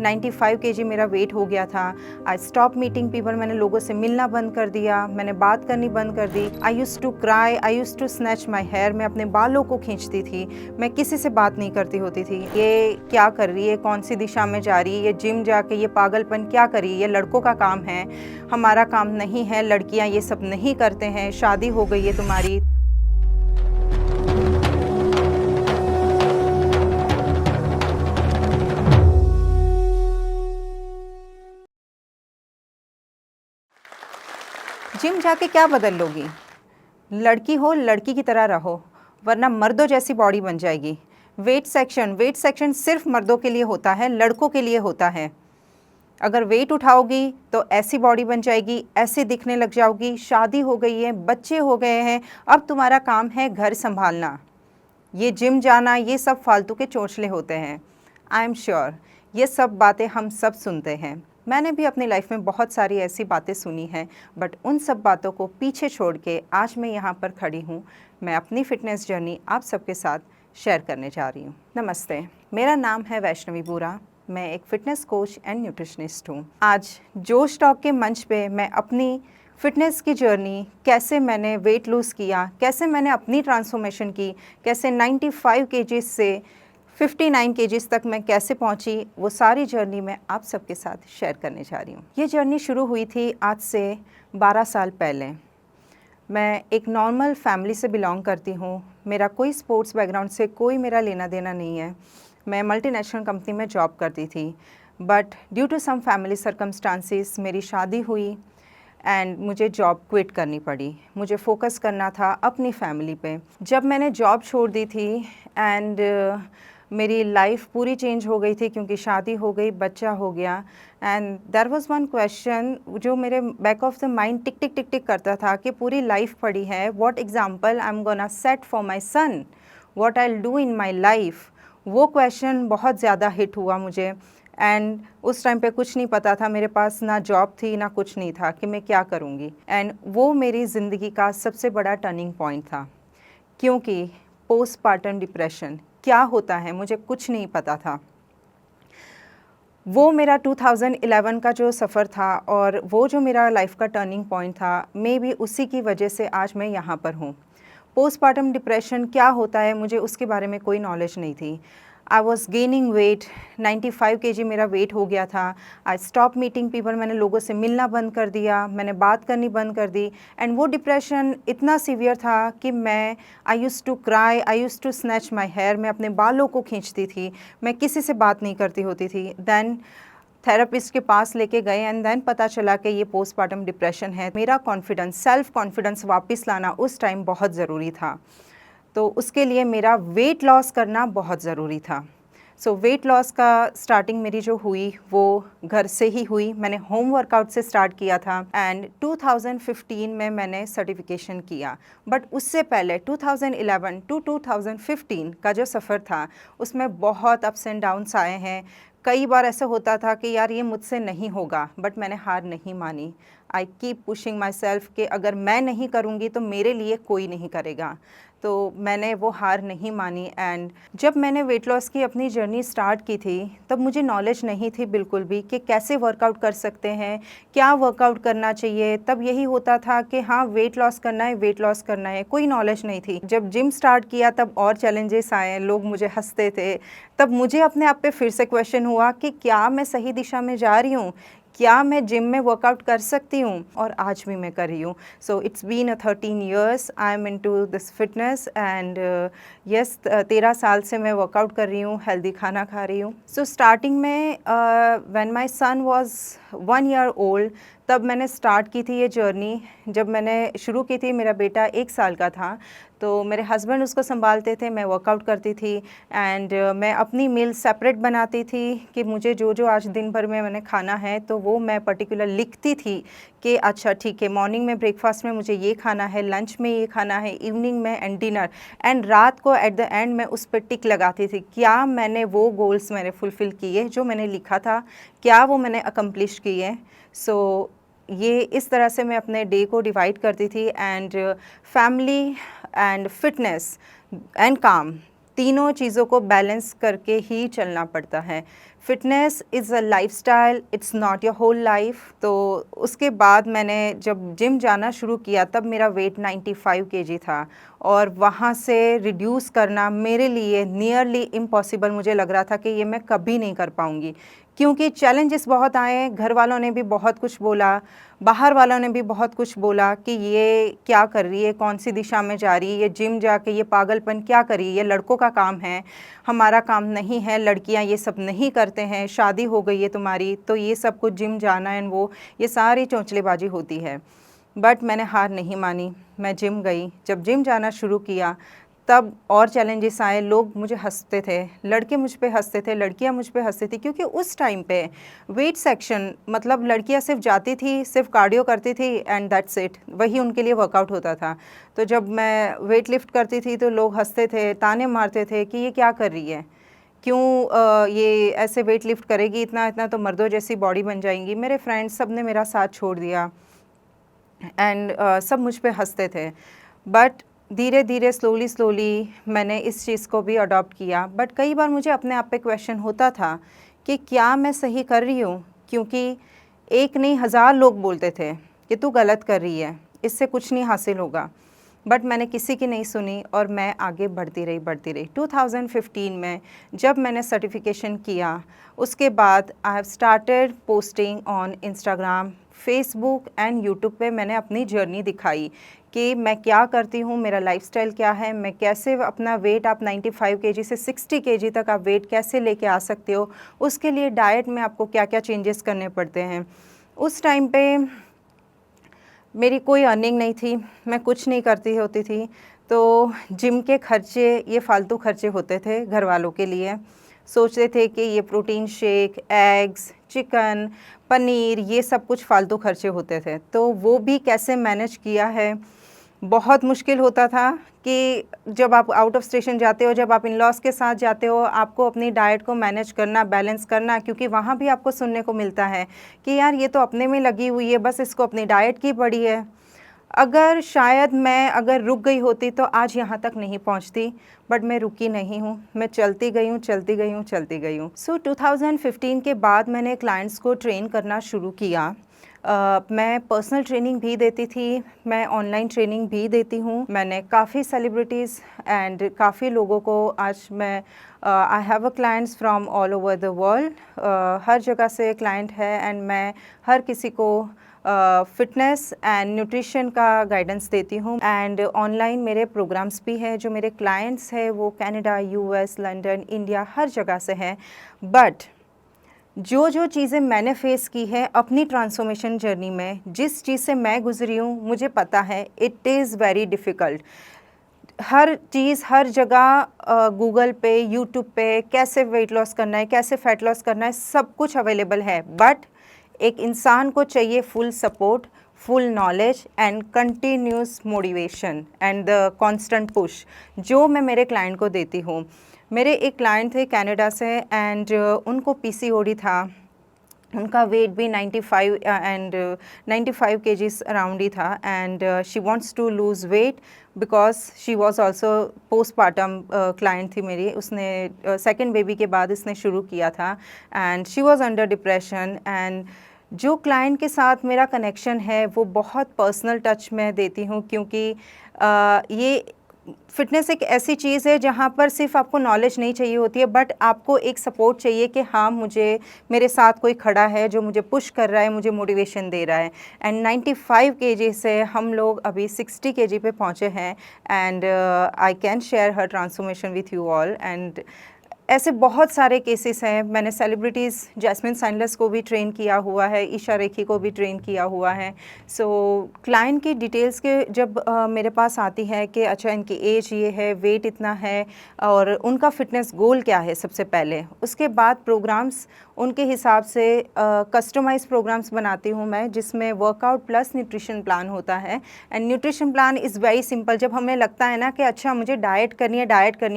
95 KG मेरा wait हो गया था। आई स्टॉप मीटिंग पीपल, मैंने लोगों से मिलना बंद कर दिया, मैंने बात करनी बंद कर दी। I used to cry, I used to snatch my hair, मैं अपने बालों को खींचती थी, मैं किसी से बात नहीं करती होती थी। ये क्या कर रही है, कौन सी दिशा में जा रही है, ये जिम जाके ये पागलपन क्या करी, ये लड़कों का काम है, हमारा काम नहीं है, लड़कियां ये सब नहीं करते हैं, शादी हो गई है तुम्हारी। जिम जाके क्या बदल लोगी? लड़की हो लड़की की तरह रहो, वरना मर्दों जैसी बॉडी बन जाएगी। वेट सेक्शन सिर्फ मर्दों के लिए होता है, लड़कों के लिए होता है। अगर वेट उठाओगी तो ऐसी बॉडी बन जाएगी, ऐसे दिखने लग जाओगी। शादी हो गई है, बच्चे हो गए हैं, अब तुम्हारा काम है घर संभालना। ये जिम जाना, ये सब फालतू के चोंचले होते हैं। आई एम श्योर ये सब बातें हम सब सुनते हैं। मैंने भी अपनी लाइफ में बहुत सारी ऐसी बातें सुनी हैं, बट उन सब बातों को पीछे छोड़ के आज मैं यहाँ पर खड़ी हूँ। मैं अपनी फ़िटनेस जर्नी आप सबके साथ शेयर करने जा रही हूँ। नमस्ते, मेरा नाम है वैष्णवी बूरा। मैं एक फ़िटनेस कोच एंड न्यूट्रिशनिस्ट हूँ। आज जोश टॉक के मंच पे मैं अपनी फ़िटनेस की जर्नी, कैसे मैंने वेट लूज़ किया, कैसे मैंने अपनी ट्रांसफॉर्मेशन की, कैसे 95 केजीज़ से 59 केजीज़ तक मैं कैसे पहुंची, वो सारी जर्नी मैं आप सबके साथ शेयर करने जा रही हूँ। ये जर्नी शुरू हुई थी आज से 12 साल पहले। मैं एक नॉर्मल फैमिली से बिलोंग करती हूँ। मेरा कोई स्पोर्ट्स बैकग्राउंड से कोई मेरा लेना देना नहीं है। मैं मल्टीनेशनल कंपनी में जॉब करती थी, but due to some family circumstances मेरी शादी हुई एंड मुझे जॉब क्विट करनी पड़ी। मुझे फोकस करना था अपनी फैमिली पे। जब मैंने जॉब छोड़ दी थी एंड मेरी लाइफ पूरी चेंज हो गई थी, क्योंकि शादी हो गई, बच्चा हो गया। And there was one question जो मेरे back of the mind tick tick tick tick करता था कि पूरी लाइफ पड़ी है, what example I am gonna set for my son, what I will do in my life. वो क्वेश्चन बहुत ज़्यादा हिट हुआ मुझे। एंड उस टाइम पे कुछ नहीं पता था, मेरे पास ना जॉब थी ना कुछ नहीं था कि मैं क्या करूँगी। एंड वो मेरी ज़िंदगी का सबसे बड़ा टर्निंग पॉइंट था, क्योंकि पोस्टपार्टम डिप्रेशन क्या होता है मुझे कुछ नहीं पता था। वो मेरा 2011 का जो सफ़र था और वो जो मेरा लाइफ का टर्निंग पॉइंट था, मे बी उसी की वजह से आज मैं यहाँ पर हूँ। पोस्टपार्टम डिप्रेशन क्या होता है मुझे उसके बारे में कोई नॉलेज नहीं थी। I was gaining weight, 95 KG मेरा वेट हो गया था। आई स्टॉप मीटिंग पीपल, मैंने लोगों से मिलना बंद कर दिया, मैंने बात करनी बंद कर दी। एंड वो डिप्रेशन इतना सीवियर था कि मैं I use to cry, I use to snatch my hair, मैं अपने बालों को खींचती थी, मैं किसी से बात नहीं करती होती थी। देन थेरेपिस्ट के पास लेके गए एंड देन पता चला कि ये पोस्टपार्टम डिप्रेशन है। मेरा कॉन्फिडेंस, सेल्फ कॉन्फिडेंस वापस लाना उस टाइम बहुत ज़रूरी था। तो उसके लिए मेरा वेट लॉस करना बहुत ज़रूरी था। सो वेट लॉस का स्टार्टिंग मेरी जो हुई वो घर से ही हुई। मैंने होम वर्कआउट से स्टार्ट किया था एंड 2015 में मैंने सर्टिफिकेशन किया। बट उससे पहले 2011 टू 2015 का जो सफ़र था उसमें बहुत अप्स एंड डाउन्स आए हैं। कई बार ऐसा होता था कि यार ये मुझसे नहीं होगा, बट मैंने हार नहीं मानी। I keep pushing my self कि अगर मैं नहीं करूँगी तो मेरे लिए कोई नहीं करेगा। तो मैंने वो हार नहीं मानी। एंड जब मैंने वेट लॉस की अपनी जर्नी स्टार्ट की थी तब मुझे नॉलेज नहीं थी बिल्कुल भी कि कैसे वर्कआउट कर सकते हैं, क्या वर्कआउट करना चाहिए। तब यही होता था कि हाँ वेट लॉस करना है, वेट लॉस करना है, कोई नॉलेज नहीं थी। जब जिम स्टार्ट किया तब और चैलेंजेस आए, लोग मुझे हंसते थे। तब मुझे अपने आप पे फिर से क्वेश्चन हुआ कि क्या मैं सही दिशा में जा रही हूँ, क्या मैं जिम में वर्कआउट कर सकती हूँ, और आज भी मैं कर रही हूँ। So it's been 13 years I am into this fitness and yes 13 साल से मैं वर्कआउट कर रही हूँ, हेल्दी खाना खा रही हूँ। सो स्टार्टिंग में when my son was 1 year old तब मैंने स्टार्ट की थी ये जर्नी। जब मैंने शुरू की थी मेरा बेटा 1 साल का था, तो मेरे हस्बैंड उसको संभालते थे, मैं वर्कआउट करती थी। एंड मैं अपनी मील सेपरेट बनाती थी कि मुझे जो जो आज दिन भर में मैंने खाना है तो वो मैं पर्टिकुलर लिखती थी कि अच्छा ठीक है, मॉर्निंग में ब्रेकफास्ट में मुझे ये खाना है, लंच में ये खाना है, इवनिंग में एंड डिनर। एंड रात को एट द एंड मैं उस पर टिक लगाती थी, क्या मैंने वो गोल्स मैंने फुलफ़िल किए जो मैंने लिखा था, क्या वो मैंने अकम्प्लिश किए। सो ये इस तरह से मैं अपने डे को डिवाइड करती थी। And family and fitness and काम, तीनों चीज़ों को बैलेंस करके ही चलना पड़ता है। Fitness is a lifestyle, it's not your whole life. तो उसके बाद मैंने जब जिम जाना शुरू किया तब मेरा वेट 95 केजी था और वहाँ से रिड्यूस करना मेरे लिए नियरली इम्पॉसिबल मुझे लग रहा था कि ये मैं कभी नहीं कर पाऊँगी, क्योंकि चैलेंजेस बहुत आए, घर वालों ने भी बहुत कुछ बोला, बाहर वालों ने भी बहुत कुछ बोला कि ये क्या कर रही है, कौन सी दिशा में जा रही है, ये जिम जाके ये पागलपन क्या कर रही है, ये लड़कों का काम है, हमारा काम नहीं है, लड़कियां ये सब नहीं करते हैं, शादी हो गई है तुम्हारी तो ये सब कुछ जिम जाना एंड वो ये सारी चौंचलेबाजी होती है। बट मैंने हार नहीं मानी, मैं जिम गई। जब जिम जाना शुरू किया तब और चैलेंजेस आए, लोग मुझे हंसते थे, लड़के मुझ पे हंसते थे, लड़कियां मुझ पे हंसती थी, क्योंकि उस टाइम पे वेट सेक्शन मतलब लड़कियां सिर्फ जाती थी, सिर्फ कार्डियो करती थी एंड दैट्स इट, वही उनके लिए वर्कआउट होता था। तो जब मैं वेट लिफ्ट करती थी तो लोग हंसते थे, ताने मारते थे कि ये क्या कर रही है, क्यों ये ऐसे वेट लिफ्ट करेगी, इतना इतना तो मर्दों जैसी बॉडी बन जाएंगी। मेरे फ्रेंड्स सब ने मेरा साथ छोड़ दिया एंड सब मुझ पे हंसते थे। बट धीरे धीरे स्लोली मैंने इस चीज़ को भी अडॉप्ट किया। बट कई बार मुझे अपने आप पे क्वेश्चन होता था कि क्या मैं सही कर रही हूँ, क्योंकि एक नहीं हज़ार लोग बोलते थे कि तू गलत कर रही है, इससे कुछ नहीं हासिल होगा। बट मैंने किसी की नहीं सुनी और मैं आगे बढ़ती रही। 2015 में जब मैंने सर्टिफिकेशन किया उसके बाद I have started posting on Instagram, Facebook and YouTube पे मैंने अपनी जर्नी दिखाई कि मैं क्या करती हूँ, मेरा लाइफस्टाइल क्या है, मैं कैसे अपना वेट, आप 95 केजी से 60 केजी तक आप वेट कैसे लेके आ सकते हो, उसके लिए डाइट में आपको क्या क्या चेंजेस करने पड़ते हैं। उस टाइम पे मेरी कोई अर्निंग नहीं थी, मैं कुछ नहीं करती होती थी, तो जिम के खर्चे ये फालतू खर्चे होते थे घर वालों के लिए। सोचते थे कि ये protein shake, eggs, chicken, paneer ये सब कुछ फालतू खर्चे होते थे, तो वो भी कैसे मैनेज किया है। बहुत मुश्किल होता था कि जब आप आउट ऑफ स्टेशन जाते हो, जब आप इन लॉज के साथ जाते हो, आपको अपनी डाइट को मैनेज करना, बैलेंस करना, क्योंकि वहाँ भी आपको सुनने को मिलता है कि यार ये तो अपने में लगी हुई है, बस इसको अपनी डाइट की पड़ी है। अगर शायद मैं अगर रुक गई होती तो आज यहाँ तक नहीं पहुँचती, बट मैं रुकी नहीं हूँ, मैं चलती गई हूँ। सो 2015 के बाद मैंने क्लाइंट्स को ट्रेन करना शुरू किया। मैं पर्सनल ट्रेनिंग भी देती थी, मैं ऑनलाइन ट्रेनिंग भी देती हूँ। मैंने काफ़ी सेलिब्रिटीज़ एंड काफ़ी लोगों को आज मैं I have a clients from all over the world, हर जगह से क्लाइंट है एंड मैं हर किसी को फ़िटनेस एंड न्यूट्रिशन का गाइडेंस देती हूँ। एंड ऑनलाइन मेरे प्रोग्राम्स भी हैं। जो मेरे क्लाइंट्स हैं वो कनाडा, यूएस, लंदन, इंडिया हर जगह से हैं। बट जो जो चीज़ें मैंने फ़ेस की है अपनी ट्रांसफॉर्मेशन जर्नी में, जिस चीज़ से मैं गुज़री हूँ, मुझे पता है इट इज़ वेरी डिफ़िकल्ट। हर चीज़ हर जगह गूगल पे, यूट्यूब पे कैसे वेट लॉस करना है, कैसे फ़ैट लॉस करना है, सब कुछ अवेलेबल है। बट एक इंसान को चाहिए full support, full knowledge and continuous motivation and the constant push, जो मैं मेरे क्लाइंट को देती हूँ। मेरे एक क्लाइंट थे कनाडा से एंड उनको पीसीओडी था, उनका वेट भी 95 एंड 95 केजीज अराउंड ही था and she wants to lose weight because she was also postpartum client थी मेरी। उसने सेकंड बेबी के बाद इसने शुरू किया था and she was under depression. And जो क्लाइंट के साथ मेरा कनेक्शन है वो बहुत पर्सनल टच मैं देती हूँ, क्योंकि ये फ़िटनेस एक ऐसी चीज़ है जहाँ पर सिर्फ आपको नॉलेज नहीं चाहिए होती है, बट आपको एक सपोर्ट चाहिए कि हाँ, मुझे मेरे साथ कोई खड़ा है जो मुझे पुश कर रहा है, मुझे मोटिवेशन दे रहा है। एंड 95 केजी से हम लोग अभी 60 केजी पे पहुँचे हैं and I can share her transformation with you all. And ऐसे बहुत सारे केसेस हैं। मैंने सेलिब्रिटीज़ जैस्मिन सैंडलर्स को भी ट्रेन किया हुआ है, ईशा रेखी को भी ट्रेन किया हुआ है। सो क्लाइंट की डिटेल्स के जब मेरे पास आती है कि अच्छा इनकी एज ये है, वेट इतना है और उनका फ़िटनेस गोल क्या है सबसे पहले, उसके बाद प्रोग्राम्स उनके हिसाब से कस्टमाइज़ प्रोग्राम्स बनाती हूँ मैं, जिसमें वर्कआउट प्लस न्यूट्रिशन प्लान होता है। And nutrition plan is very simple. जब हमें लगता है ना कि अच्छा मुझे डाइट करनी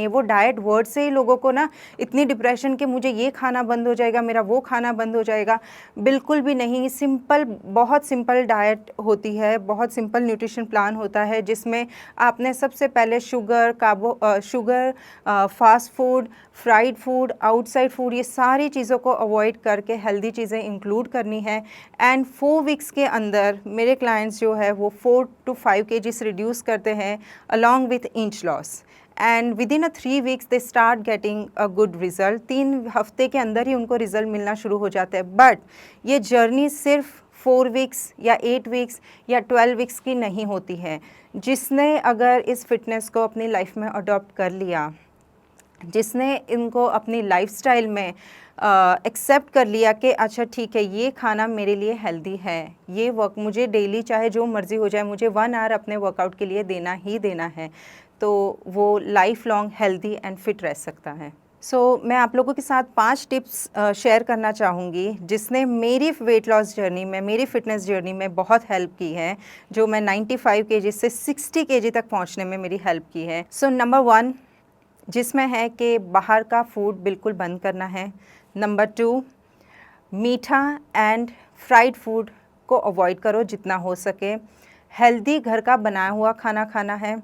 है, वो डाइट वर्ड से ही लोगों को ना इतनी डिप्रेशन कि मुझे ये खाना बंद हो जाएगा, मेरा वो खाना बंद हो जाएगा, बिल्कुल भी नहीं। सिंपल, बहुत सिंपल डाइट होती है, बहुत सिंपल न्यूट्रिशन प्लान होता है, जिसमें आपने सबसे पहले sugar, fast food, fried food, outside food, ये सारी चीज़ों को अवॉइड करके हेल्दी चीज़ें इंक्लूड करनी है। एंड 4 वीक्स के अंदर मेरे क्लाइंट्स जो है वो 4 to 5 kgs रिड्यूस करते हैं along with inch loss. And with in 3 weeks they start getting a good result. 3 हफ्ते के अंदर ही उनको रिज़ल्ट मिलना शुरू हो जाता है। बट ये जर्नी सिर्फ 4 वीक्स या 8 वीक्स या 12 वीक्स की नहीं होती है। जिसने अगर इस फिटनेस को अपनी लाइफ में अडॉप्ट कर लिया, जिसने इनको अपनी लाइफस्टाइल में एक्सेप्ट कर लिया कि अच्छा ठीक है, ये खाना मेरे लिए हेल्दी है, ये वर्क मुझे डेली चाहे जो मर्ज़ी हो जाए, मुझे 1 आवर अपने वर्कआउट के लिए देना ही देना है, तो वो life long healthy and fit रह सकता है। मैं आप लोगों के साथ 5 टिप्स शेयर करना चाहूँगी, जिसने मेरी वेट लॉस जर्नी में, मेरी फ़िटनेस जर्नी में बहुत हेल्प की है, जो मैं 95 kg से 60 kg तक पहुँचने में मेरी हेल्प की है। नंबर 1 जिसमें है कि बाहर का फूड बिल्कुल बंद करना है। नंबर 2, मीठा एंड फ्राइड फूड को अवॉइड करो जितना हो सके। हेल्दी घर का बनाया हुआ खाना खाना है।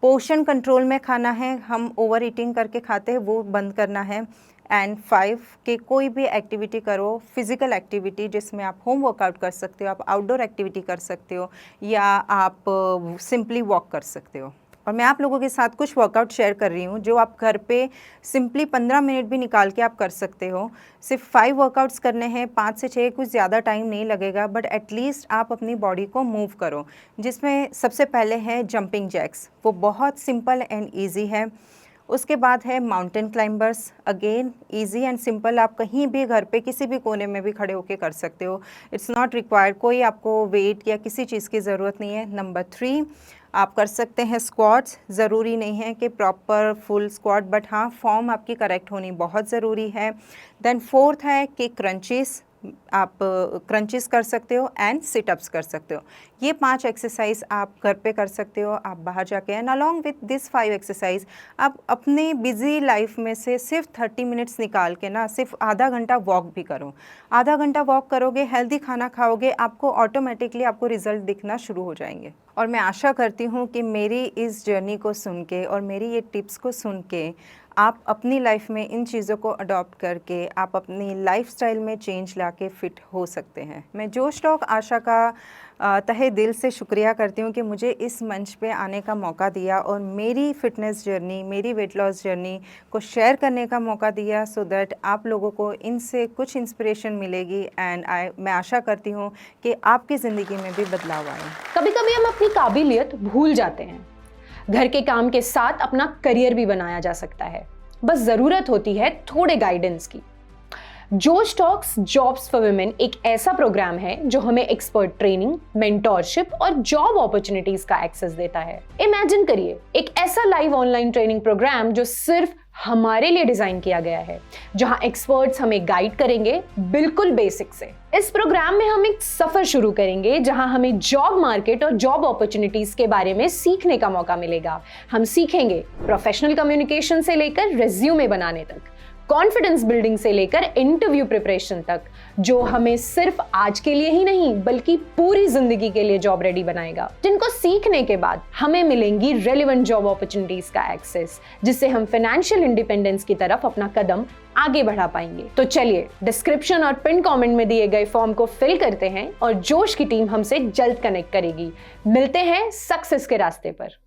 पोर्शन कंट्रोल में खाना है, हम ओवर ईटिंग करके खाते हैं वो बंद करना है। एंड 5 कि कोई भी एक्टिविटी करो, फिज़िकल एक्टिविटी, जिसमें आप होम वर्कआउट कर सकते हो, आप आउटडोर एक्टिविटी कर सकते हो, या आप सिंपली वॉक कर सकते हो। और मैं आप लोगों के साथ कुछ वर्कआउट शेयर कर रही हूँ जो आप घर पे सिंपली 15 मिनट भी निकाल के आप कर सकते हो। सिर्फ 5 वर्कआउट्स करने हैं, 5 से 6, कुछ ज़्यादा टाइम नहीं लगेगा, बट एटलीस्ट आप अपनी बॉडी को मूव करो। जिसमें सबसे पहले है जंपिंग जैक्स, वो बहुत सिंपल एंड ईजी है। उसके बाद है mountain climbers, again easy and simple, आप कहीं भी घर पे किसी भी कोने में भी खड़े होकर कर सकते हो। इट्स नॉट रिक्वायर्ड, कोई आपको वेट या किसी चीज़ की ज़रूरत नहीं है। नंबर 3 आप कर सकते हैं स्क्वाट्स। ज़रूरी नहीं है कि प्रॉपर फुल स्क्वाट, बट हाँ फॉर्म आपकी करेक्ट होनी बहुत ज़रूरी है। देन 4th है कि क्रंचेस, आप क्रंचेस कर सकते हो एंड सिटअप्स कर सकते हो। ये 5 एक्सरसाइज आप घर पे कर सकते हो, आप बाहर जाके। And along with this 5 exercise आप अपने बिजी लाइफ में से सिर्फ 30 मिनट्स निकाल के ना सिर्फ आधा घंटा वॉक भी करो। आधा घंटा वॉक करोगे, हेल्दी खाना खाओगे, आपको ऑटोमेटिकली आपको रिजल्ट दिखना शुरू हो जाएंगे। और मैं आशा करती हूँ कि मेरी इस जर्नी को सुन के और मेरी ये टिप्स को सुन के आप अपनी लाइफ में इन चीज़ों को अडॉप्ट करके आप अपनी लाइफस्टाइल में चेंज लाके फिट हो सकते हैं। मैं जोश टॉक आशा का तहे दिल से शुक्रिया करती हूँ कि मुझे इस मंच पे आने का मौका दिया और मेरी फ़िटनेस जर्नी, मेरी वेट लॉस जर्नी को शेयर करने का मौका दिया, सो दैट आप लोगों को इनसे कुछ इंस्पिरेशन मिलेगी। एंड मैं आशा करती हूँ कि आपकी ज़िंदगी में भी बदलाव आए। कभी कभी हम अपनी काबिलियत भूल जाते हैं। घर के काम के साथ अपना करियर भी बनाया जा सकता है, बस जरूरत होती है थोड़े गाइडेंस की। जोश टॉक्स जॉब्स फॉर वुमेन एक ऐसा प्रोग्राम है जो हमें एक्सपर्ट ट्रेनिंग, मेंटोरशिप और जॉब अपॉर्चुनिटीज का एक्सेस देता है। इमेजिन करिए एक ऐसा लाइव ऑनलाइन ट्रेनिंग प्रोग्राम जो सिर्फ हमारे लिए डिजाइन किया गया है, जहां एक्सपर्ट्स हमें गाइड करेंगे बिल्कुल बेसिक से। इस प्रोग्राम में हम एक सफर शुरू करेंगे जहां हमें जॉब मार्केट और जॉब अपॉर्चुनिटीज के बारे में सीखने का मौका मिलेगा। हम सीखेंगे प्रोफेशनल कम्युनिकेशन से लेकर रेज्यूमे बनाने तक, कॉन्फिडेंस बिल्डिंग से लेकर इंटरव्यू प्रिपरेशन तक, जो हमें सिर्फ आज के लिए ही नहीं बल्कि पूरी जिंदगी के लिए जॉब रेडी बनाएगा। जिनको सीखने के बाद हमें मिलेंगी रेलेवेंट जॉब अपॉर्चुनिटीज का एक्सेस, जिससे हम फाइनेंशियल इंडिपेंडेंस की तरफ अपना कदम आगे बढ़ा पाएंगे। तो चलिए डिस्क्रिप्शन और पिन कमेंट में दिए गए फॉर्म को फिल करते हैं और जोश की टीम हमसे जल्द कनेक्ट करेगी। मिलते हैं सक्सेस के रास्ते पर।